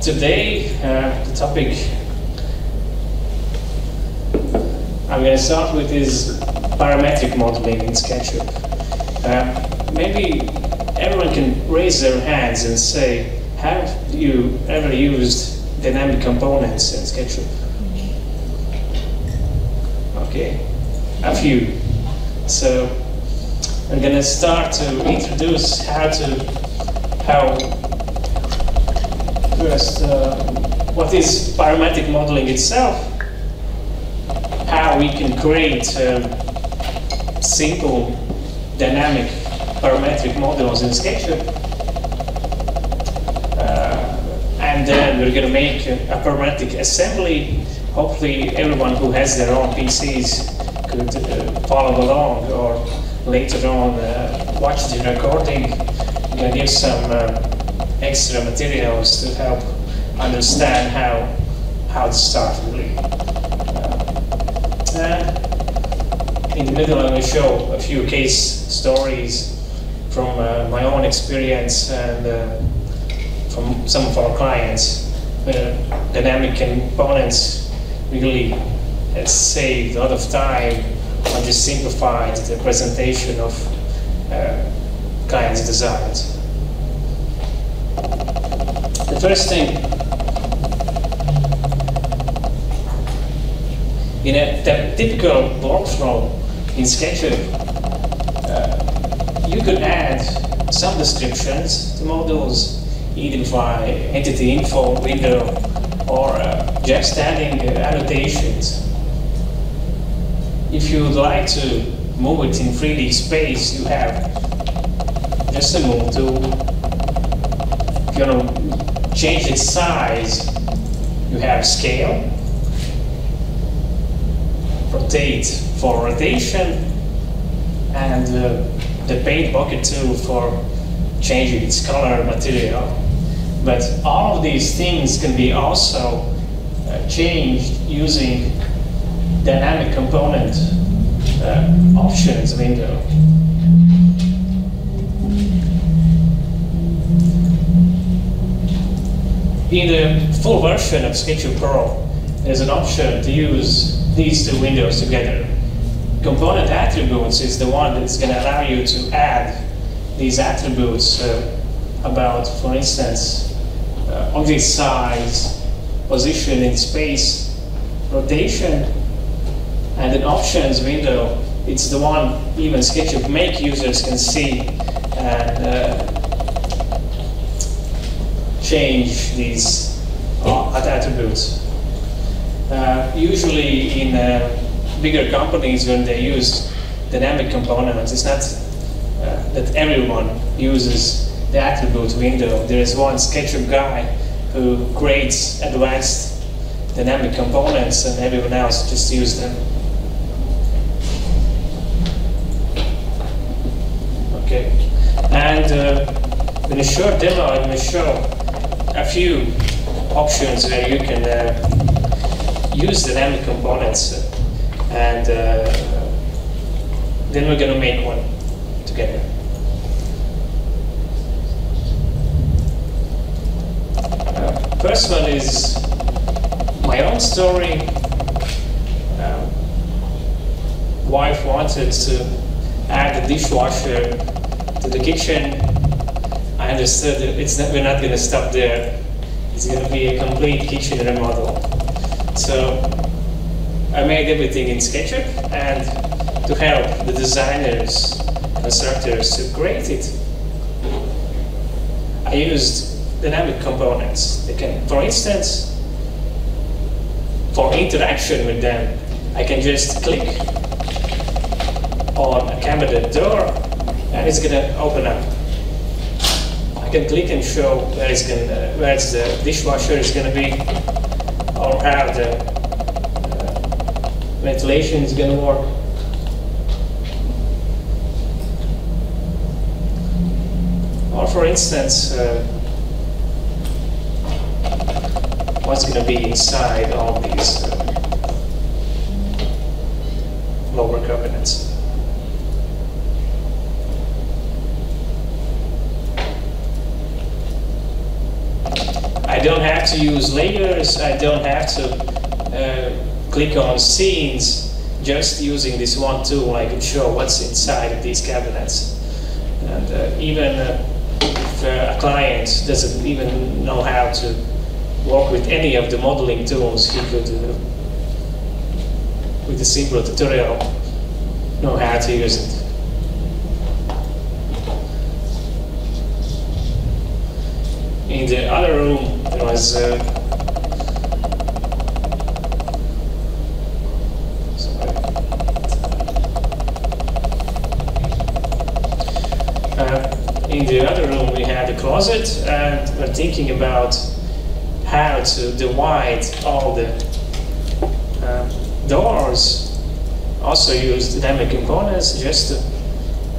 Today, the topic I'm going to start with is parametric modeling in SketchUp. Maybe everyone can raise their hands and say, have you ever used dynamic components in SketchUp? Okay, a few. So I'm going to start to introduce first, what is parametric modeling itself, how we can create simple dynamic parametric models in SketchUp, and then we're going to make a parametric assembly. Hopefully everyone who has their own PCs could follow along, or later on watch the recording. I'm going to give some extra materials to help understand how to start really. In the middle, I will show a few case stories from my own experience and from some of our clients, where dynamic components really has saved a lot of time and just simplified the presentation of clients' designs. The first thing, in a typical workflow in SketchUp, you could add some descriptions to models, either by entity info window or just adding annotations. If you would like to move it in 3D space, you have just a move tool. If you want to change its size, you have scale, rotate for rotation, and the paint bucket tool for changing its color material. But all of these things can be also changed using dynamic component options window. In the full version of SketchUp Pro, there's an option to use these two windows together. Component attributes is the one that's going to allow you to add these attributes about, for instance, object size, position in space, rotation, and an options window. It's the one even SketchUp Make users can see and change these attributes. Usually in bigger companies, when they use dynamic components, it's not that everyone uses the attribute window. There is one SketchUp guy who creates advanced dynamic components, and everyone else just uses them. Okay, and in a short demo, I'm going to show a few options where you can use dynamic components, and then we're going to make one together. First one is my own story. Wife wanted to add a dishwasher to the kitchen. I understood that we're not going to stop there. It's going to be a complete kitchen remodel. So I made everything in SketchUp, and to help the designers, constructors to create it, I used dynamic components. They can, for instance, for interaction with them, I can just click on a cabinet door, and it's going to open up. I can click and show where the dishwasher is going to be, or how the ventilation is going to work. Or for instance, what's going to be inside all these lower cabinets. I don't have to use layers, I don't have to click on scenes. Just using this one tool, I can show what's inside of these cabinets. And even if a client doesn't even know how to work with any of the modeling tools, he could, with a simple tutorial, know how to use it. In the other room, there was in the other room we had a closet, and we're thinking about how to divide all the doors. Also use dynamic components just to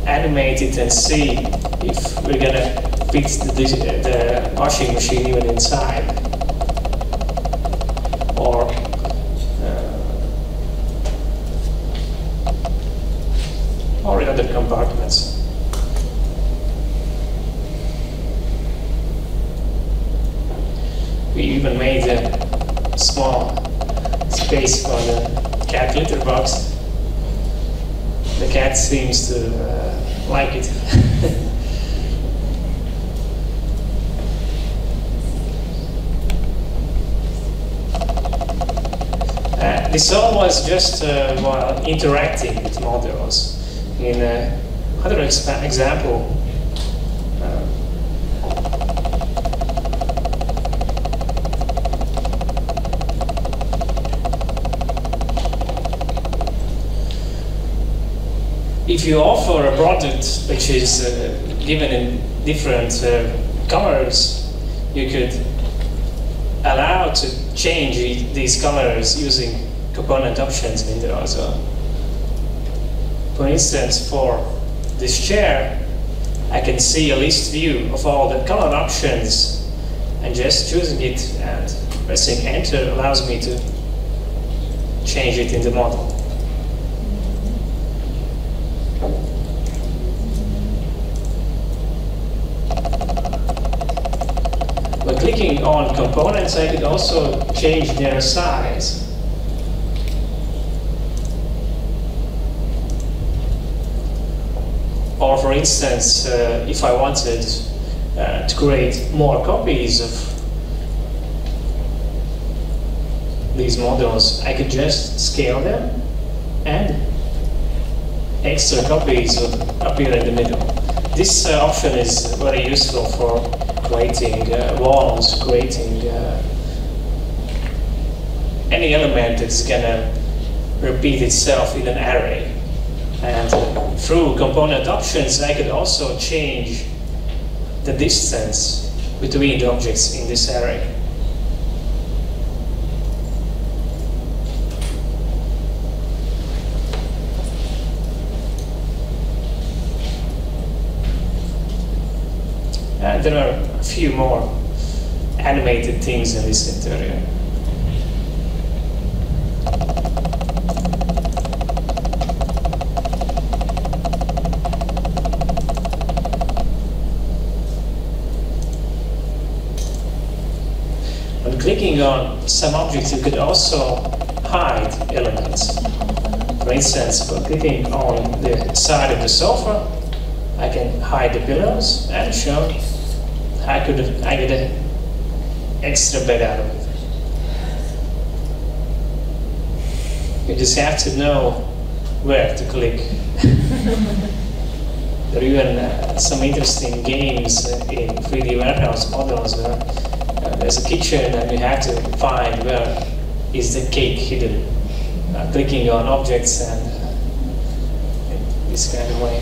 animate it and see if we're gonna fit the washing machine even inside, or in other compartments. We even made a small space for the cat litter box. The cat seems to like it. This all was just while interacting with models. In another example, if you offer a product which is given in different colors, you could allow to change these colors using component options window also. For instance, for this chair, I can see a list view of all the color options, and just choosing it and pressing enter allows me to change it in the model. By clicking on components, I could also change their size. Or for instance, if I wanted to create more copies of these models, I could just scale them and extra copies would appear in the middle. This option is very useful for creating walls, creating any element that's gonna repeat itself in an array. And through component options, I could also change the distance between the objects in this array. And there are a few more animated things in this interior. When clicking on some objects, you could also hide elements. For instance, for clicking on the side of the sofa, I can hide the pillows and show I get an extra bed out of it. You just have to know where to click. There are even some interesting games in 3D warehouse models where there's a kitchen and you have to find where is the cake hidden. Clicking on objects and in this kind of way.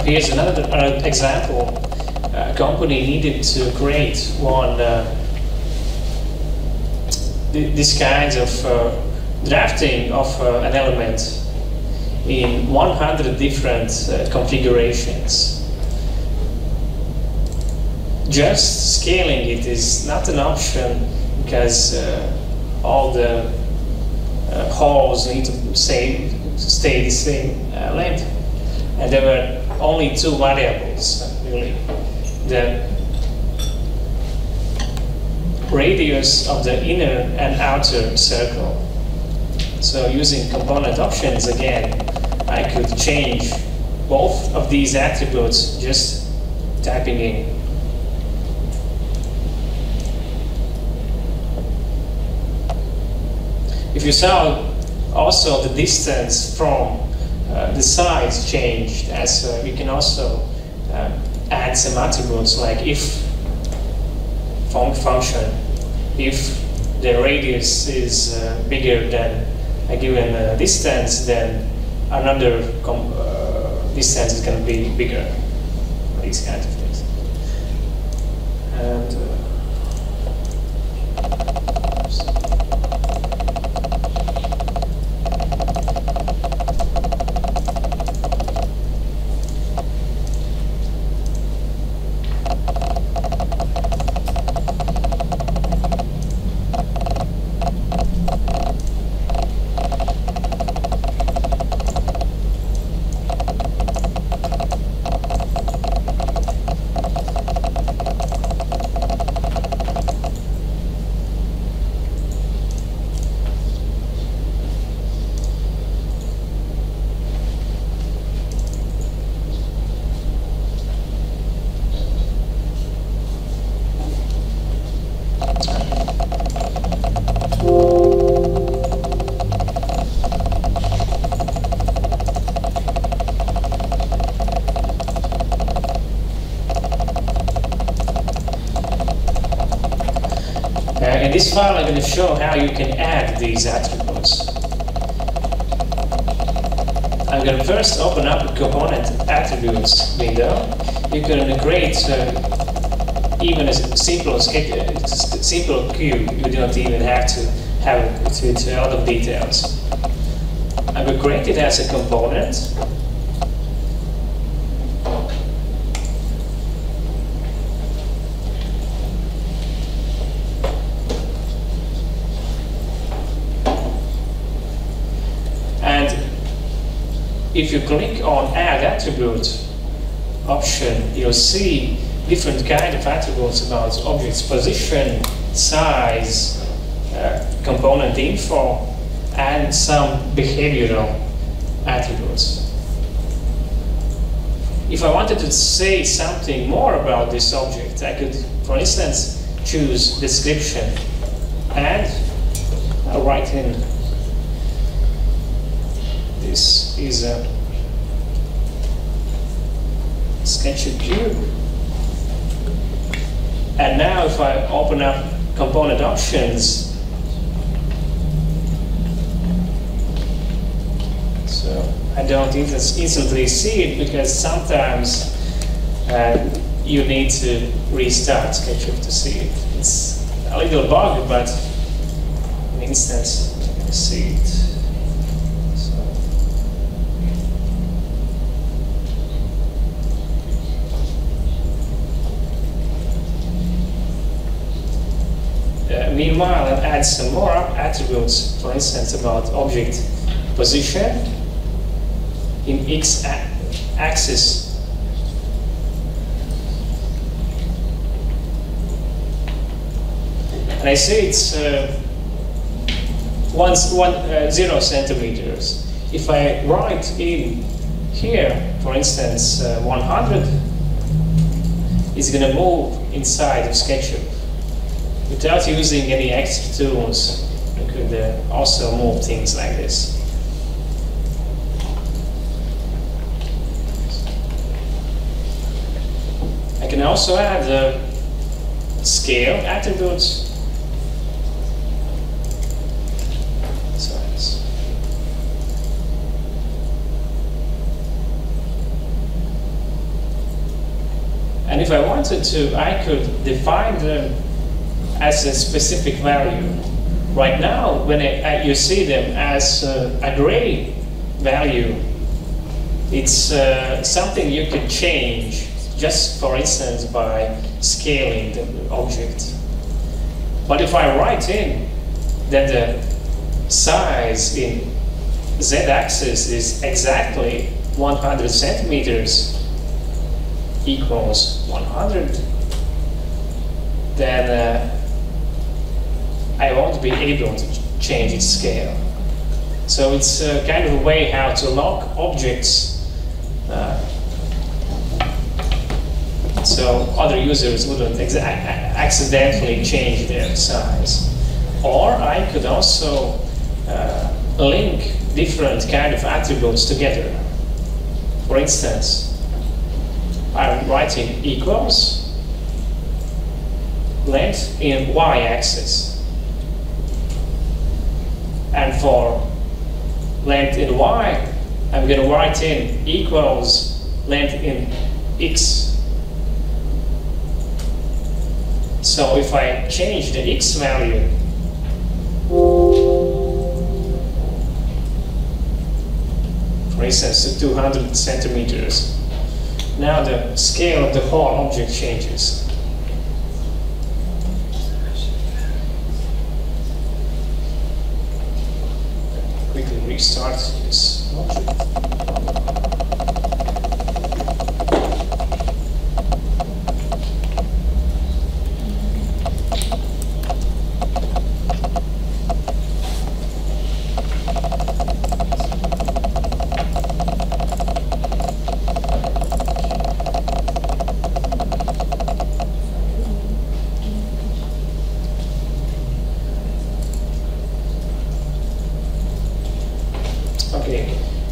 Here's another example. A company needed to create one this kind of drafting of an element in 100 different configurations. Just scaling it is not an option because all the holes need to stay the same length. And there were only two variables, really. The radius of the inner and outer circle. So using component options again, I could change both of these attributes just typing in. If you saw also the distance from the sides changed, as we can also add some attributes like if function. If the radius is bigger than a given distance, then another distance is going to be bigger. These kind of things. And in this file, I'm going to show how you can add these attributes. I'm going to first open up a component attributes window. You can create even a simple cube. You don't even have to have a lot of details. I will create it as a component. If you click on Add Attribute option, you'll see different kind of attributes about object's position, size, component info, and some behavioral attributes. If I wanted to say something more about this object, I could, for instance, choose description, and I'll write in this is a SketchUp cube. And now if I open up component options, so I don't instantly see it because sometimes you need to restart SketchUp to see it. It's a little bug, but in instance you can see it. Meanwhile, I'll add some more attributes, for instance, about object position in x-axis. And I say it's 0 centimeters. If I write in here, for instance, 100, it's going to move inside of SketchUp. Without using any extra tools, you could also move things like this. I can also add scale attributes. And if I wanted to, I could define them as a specific value. Right now, when you see them as a gray value, it's something you can change just, for instance, by scaling the object. But if I write in that the size in z-axis is exactly 100 centimeters equals 100, then I won't be able to change its scale. So it's kind of a way how to lock objects so other users wouldn't accidentally change their size. Or I could also link different kind of attributes together. For instance, I'm writing equals length in y-axis. And for length in y, I'm going to write in equals length in x. So if I change the x value, for instance, to 200 centimeters, now the scale of the whole object changes. Quickly restart this object.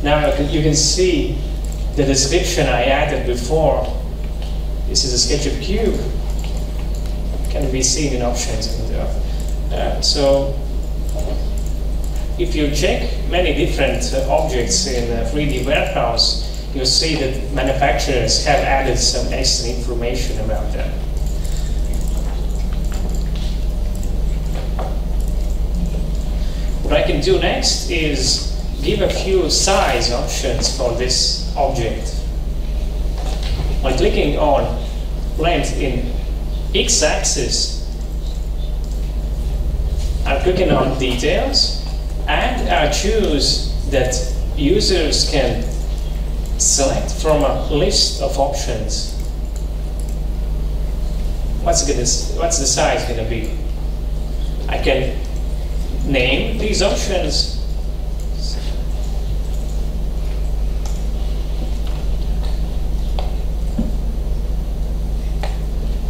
Now you can see the description I added before. This is a SketchUp cube. Can be seen in options window. So if you check many different objects in a 3D warehouse, you'll see that manufacturers have added some extra information about them. What I can do next is give a few size options for this object. By clicking on length in x-axis, I'm clicking on details, and I choose that users can select from a list of options. What's the size going to be? I can name these options.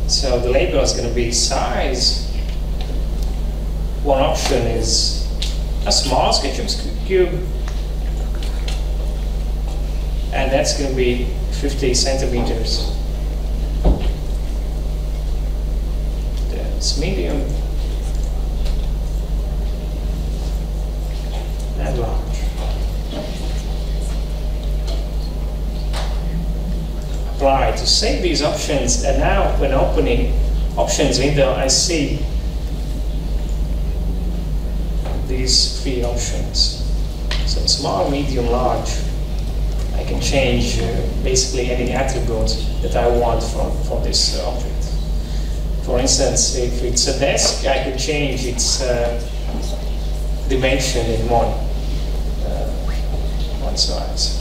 So the label is going to be size. One option is a small SketchUp cube, and that's going to be 50 centimeters. That's medium and large. Apply to save these options, and now when opening options window, I see these three options. So small, medium, large. I can change basically any attribute that I want for this object. For instance, if it's a desk, I can change its dimension in one size.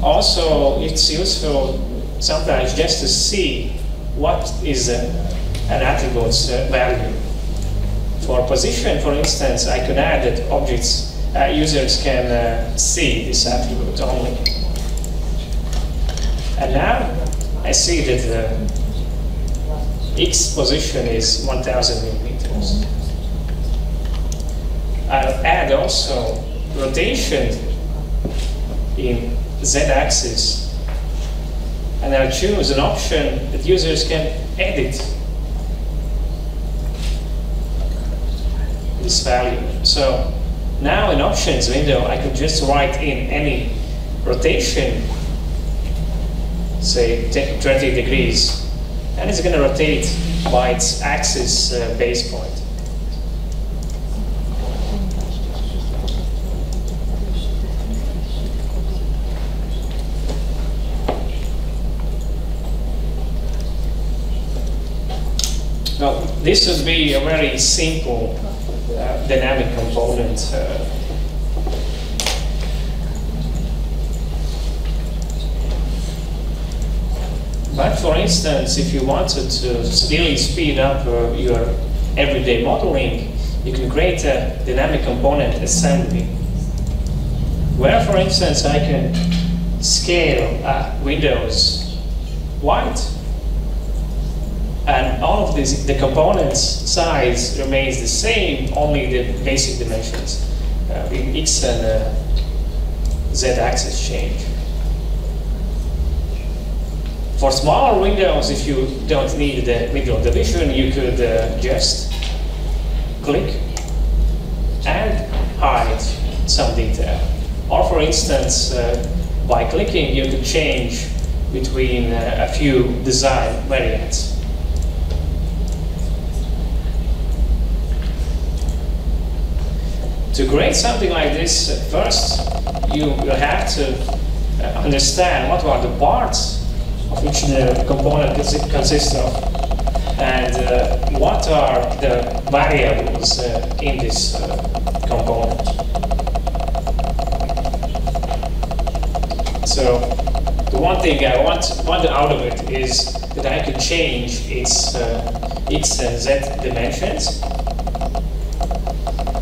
Also, it's useful sometimes just to see what is an attribute's value. For position, for instance, I could add that users can see this attribute only. And now I see that the X position is 1000 millimeters. I'll add also rotation in Z-axis, and I'll choose an option that users can edit this value. So now in options window, I could just write in any rotation, say 20 degrees, and it's going to rotate by its axis base point. Now, this would be a very simple dynamic component. But for instance, if you wanted to really speed up your everyday modeling, you can create a dynamic component assembly, where, for instance, I can scale windows white, and all of this, the component's size remains the same, only the basic dimensions in X and Z-axis change. For smaller windows, if you don't need the middle division, you could just click and hide some detail. Or for instance, by clicking, you could change between a few design variants. To create something like this, first you will have to understand what are the parts of which the component consists of, and what are the variables in this component. So the one thing I want out of it is that I could change its X and Z dimensions.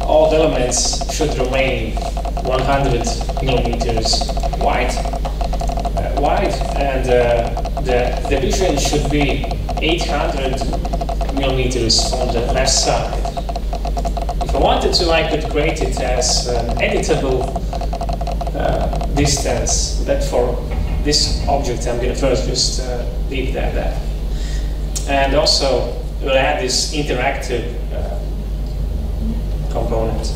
All the elements should remain 100 millimeters wide, and the division should be 800 millimeters on the left side. If I wanted to, I could create it as an editable distance. But for this object, I'm going to first just leave that there. And also, we'll add this interactive component.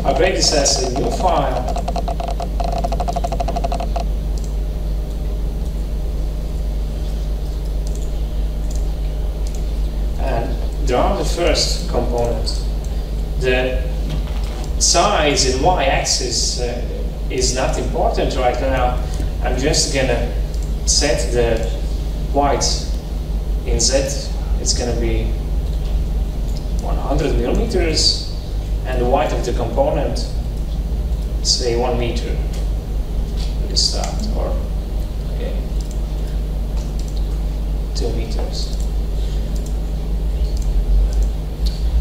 I'll create this as a new file. And draw the first component. The size in y-axis is not important right now. I'm just gonna set the white in Z. It's gonna be 100 millimeters, and the width of the component, say 1 meter. We start, or okay, 2 meters.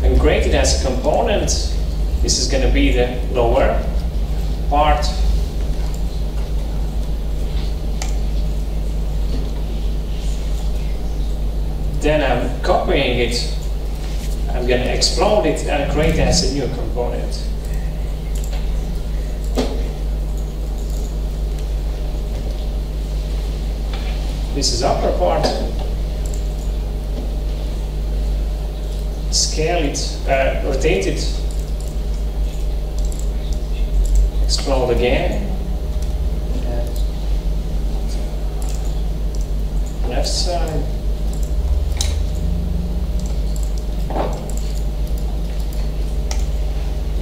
And create it as a component. This is going to be the lower part. Then I'm copying it. I'm going to explode it and create it as a new component. This is upper part. Scale it, rotate it. Explode again, and left side,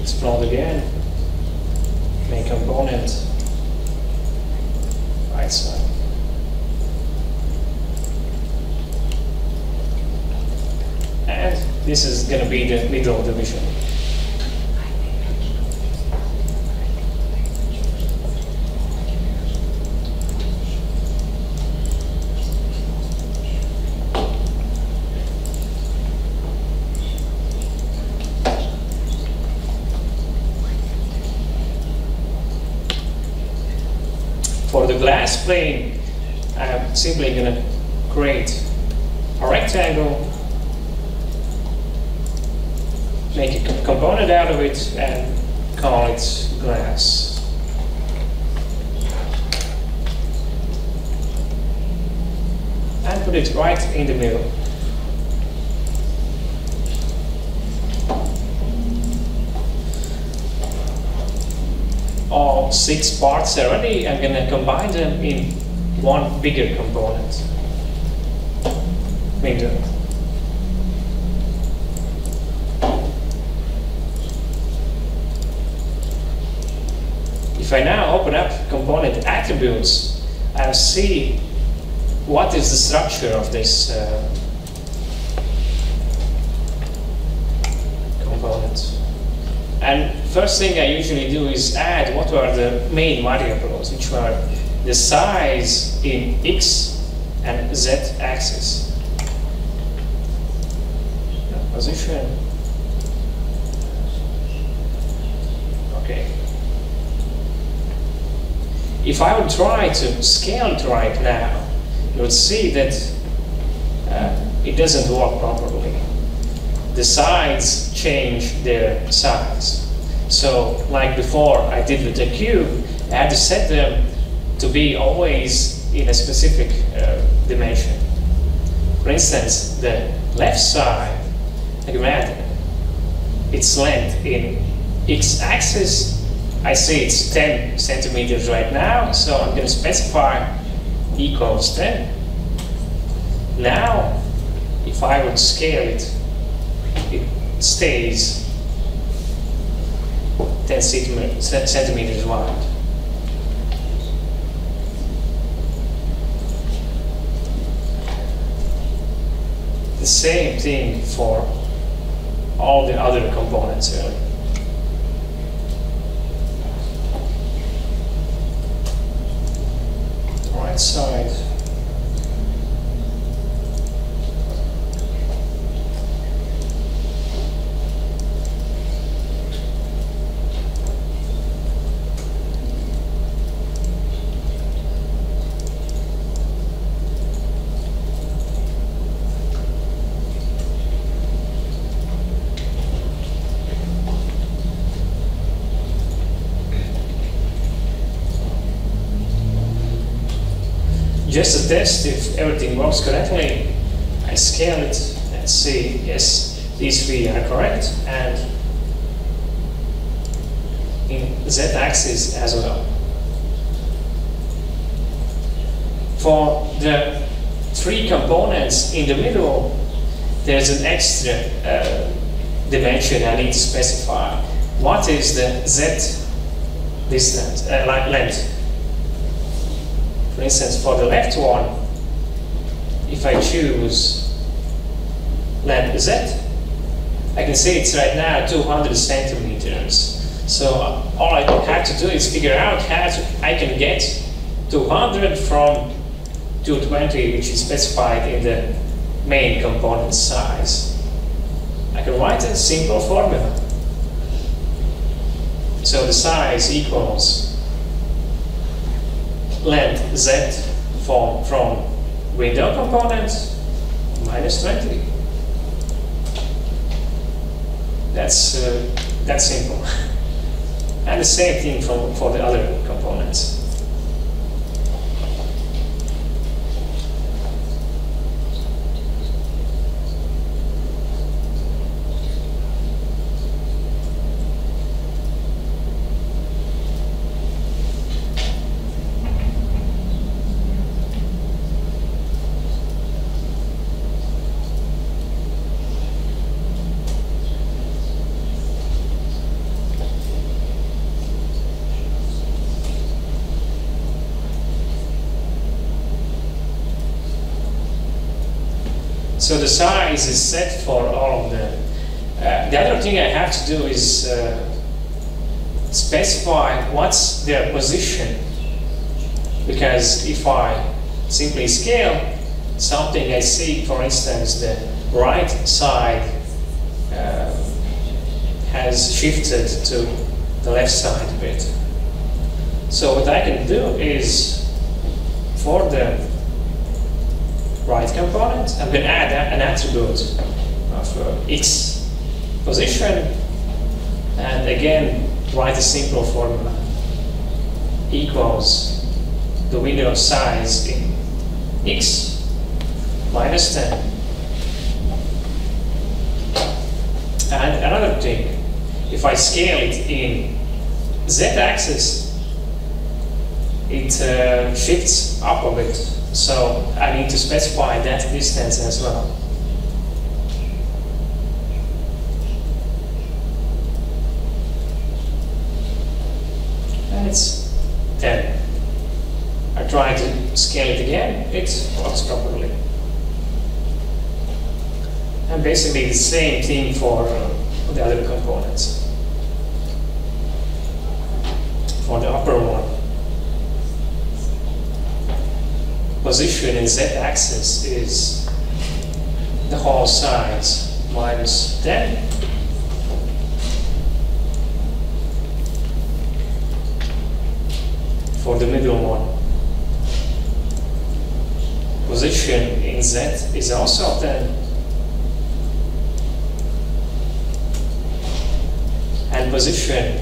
explode again, main component, right side. And this is going to be the middle division. For the glass plane, I'm simply going to create a rectangle, make a component out of it, and call it glass. And put it right in the middle. All 6 parts are ready. I'm going to combine them in one bigger component. Window. If If I now open up component attributes, I'll see what is the structure of this component. And first thing I usually do is add what are the main variables, which are the size in X and Z axis. Position. Okay. If I would try to scale it right now, you would see that it doesn't work properly. The sides change their size. So, like before I did with the cube, I had to set them to be always in a specific dimension. For instance, the left side, I can imagine its length in x-axis. I see it's 10 centimeters right now, so I'm going to specify equals 10. Now, if I would scale it, it stays 10 centimeters wide. The same thing for all the other components really. Right side. Just to test if everything works correctly, I scale it and see, yes, these three are correct, and in Z-axis as well. For the three components in the middle, there's an extra dimension I need to specify. What is the Z distance, length? For instance, for the left one, if I choose length Z, I can see it's right now 200 centimeters. So all I have to do is figure out how I can get 200 from 220, which is specified in the main component size. I can write a simple formula. So the size equals length Z from window component minus 20. That's simple. And the same thing for the other components. So the size is set for all of them. The other thing I have to do is specify what's their position. Because if I simply scale something, I see, for instance, the right side has shifted to the left side a bit. So what I can do is, for the right component, I'm going to add an attribute of X position, and again write a simple formula. Equals the window size in X minus 10. And another thing, if I scale it in Z-axis, it shifts up a bit. So I need to specify that distance as well. And it's and try to scale it again, it works properly. And basically the same thing for the other components. For the upper one, position in z-axis is the whole size minus 10. For the middle one, position in z is also 10. And position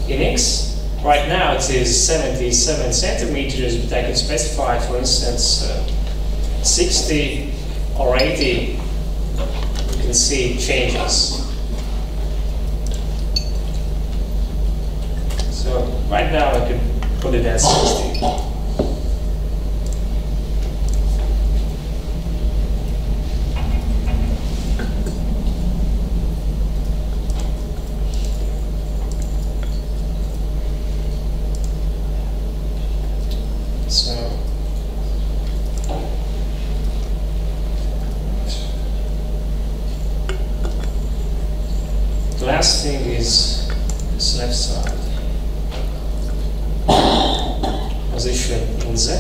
in x, right now it is 77 centimeters, but I can specify, for instance, 60 or 80. You can see it changes. So right now I could put it at 60. So the last thing is this left side. Position in Z.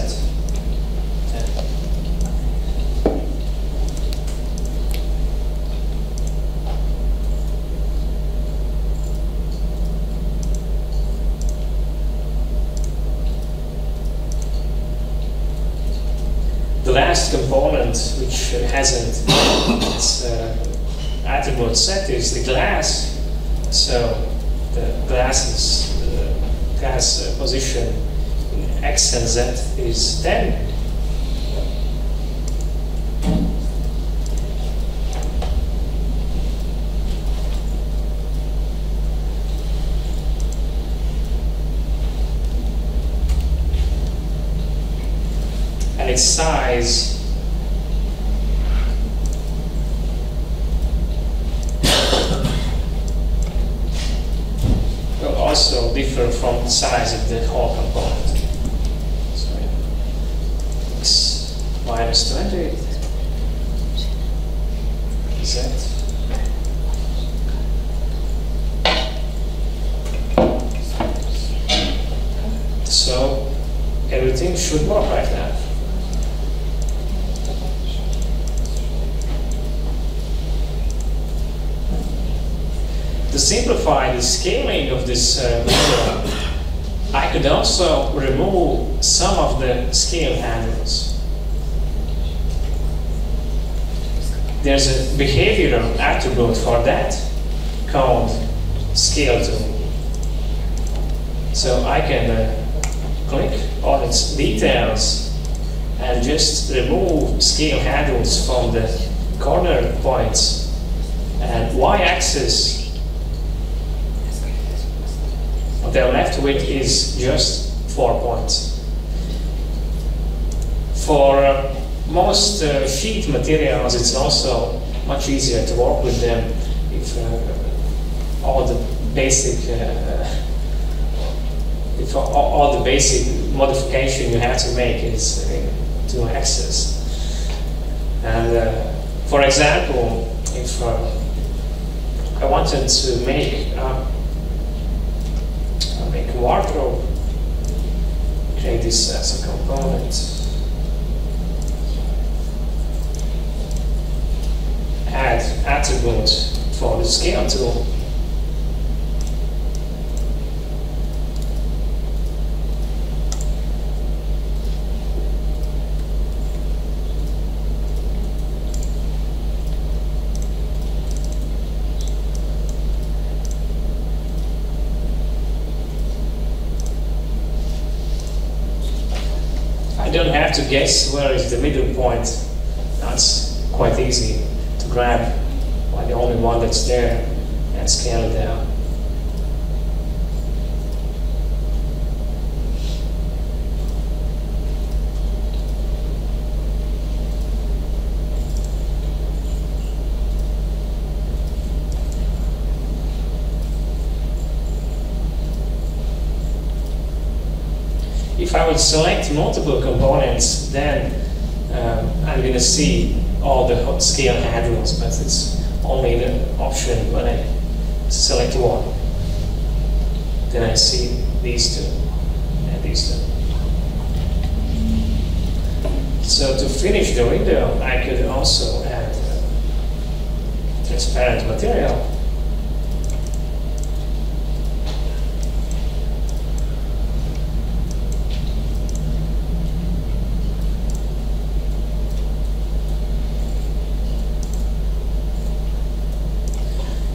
The last component which hasn't its attribute set is the glass. So the glass position in X and Z is 10. And its size will also differ from the size of the whole component. So X minus 20, Z. So everything should work right now. To simplify the scaling of this window, I could also remove some of the scale handles. There's a behavioral attribute for that called scale tool. So I can click on its details and just remove scale handles from the corner points. And y-axis, what they're left with is just 4 points. For most sheet materials, it's also much easier to work with them if all the basic modification you have to make is to axis. And for example, if I wanted to make a wardrobe, create this as a component, add attribute for the scale tool, I don't have to guess where is the middle point. That's quite easy to grab by the only one that's there and scale it down. If I would select multiple components, then I'm going to see all the scale handles, but it's only the option when I select one. Then I see these two and these two. So to finish the window, I could also add transparent material.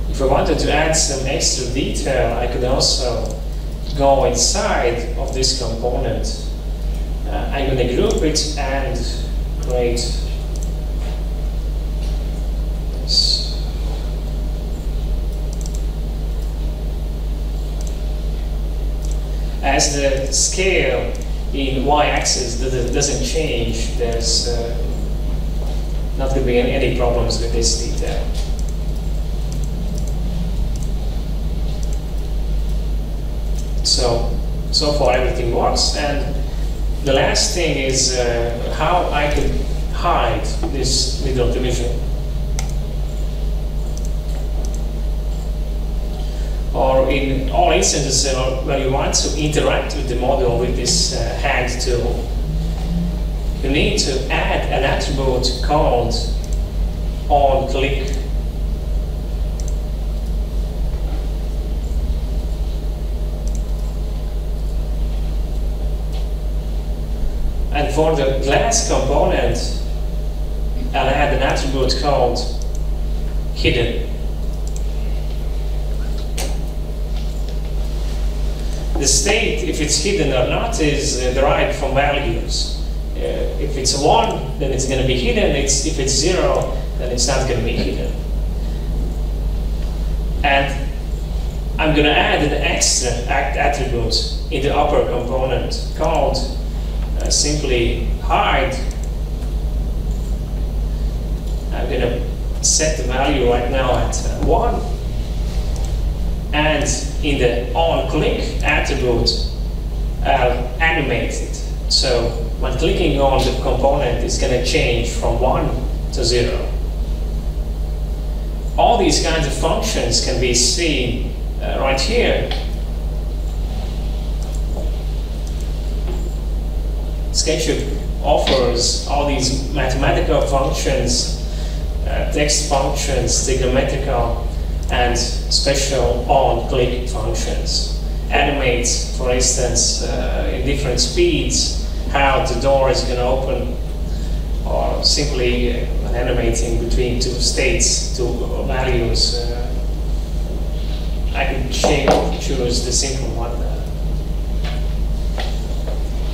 If I wanted to add some extra detail, I could also go inside of this component. I'm going to group it and create this. As the scale in y-axis doesn't change, there's not going to be any problems with this detail. So far everything works, and the last thing is how I could hide this middle division. Or in all instances where you want to interact with the model with this hand tool, you need to add an attribute called onClick. And for the glass component, I'll add an attribute called hidden. The state, if it's hidden or not, is derived from values. If it's 1, then it's going to be hidden. If it's 0, then it's not going to be hidden. And I'm going to add an extra attribute in the upper component called simply hide. I'm going to set the value right now at 1. And in the onClick attribute, I'll animate it. So when clicking on the component, it's going to change from 1 to 0. All these kinds of functions can be seen right here. SketchUp offers all these mathematical functions, text functions, trigonometrical, and special on-click functions. Animates, for instance, in different speeds, how the door is going to open, or simply animating between two states, two values. I can choose the simple one.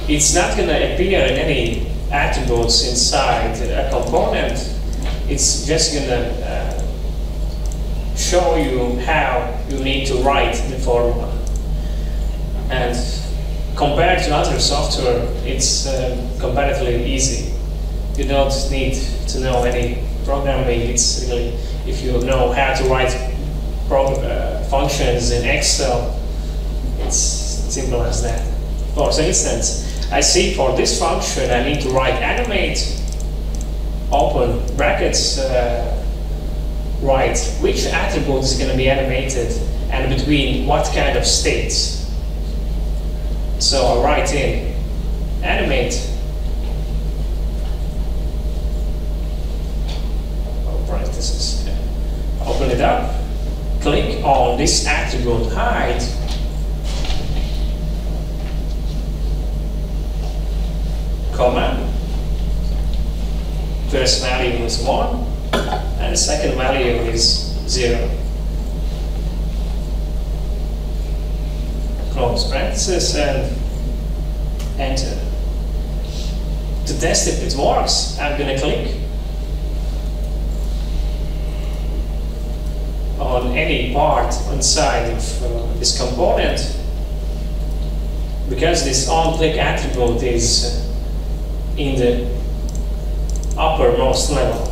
It's not going to appear in any attributes inside a component. It's just going to show you how you need to write the formula. And compared to other software, it's comparatively easy. You don't need to know any programming. It's really, if you know how to write functions in Excel, it's simple as that. For instance, I see for this function I need to write animate, open brackets, write which attribute is going to be animated and between what kind of states. So I'll write in animate, parentheses, open it up, click on this attribute hide, comma, first value is 1 and the second value is 0. Close parentheses and enter. To test if it works, I'm going to click on any part inside of this component. Because this onClick attribute is in the uppermost level.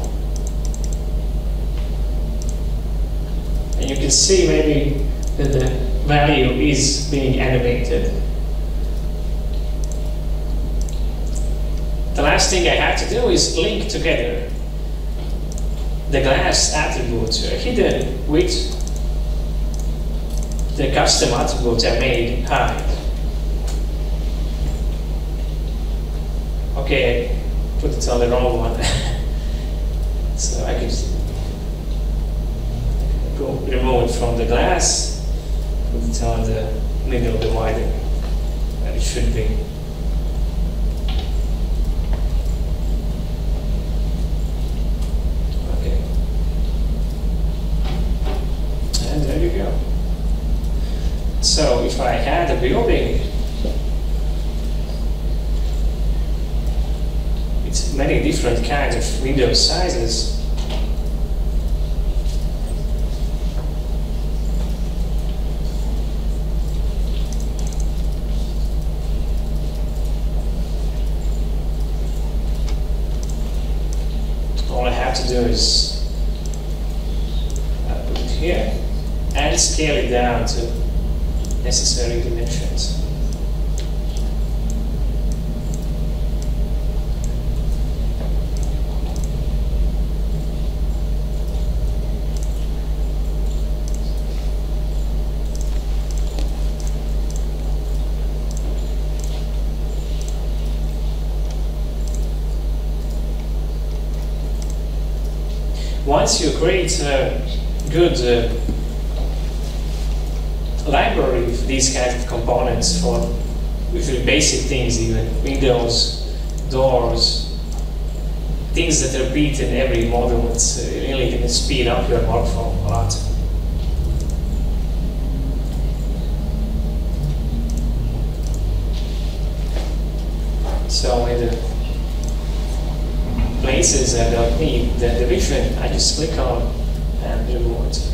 And you can see maybe that the value is being animated. the last thing I have to do is link together the glass attributes hidden with the custom attributes I made hide. Okay, I put it on the wrong one. So I can go remove it from the glass, put it on the middle divider, where it should be. Okay. And there you go. So if I had a building with many different kinds of window sizes, all I have to do is put it here and scale it down to necessary dimensions. Once you create a good library of these kinds of components for usually basic things, even windows, doors, things that repeat in every model, it's really going to speed up your workflow a lot. So in the places I don't need the division, I just click on and remove it.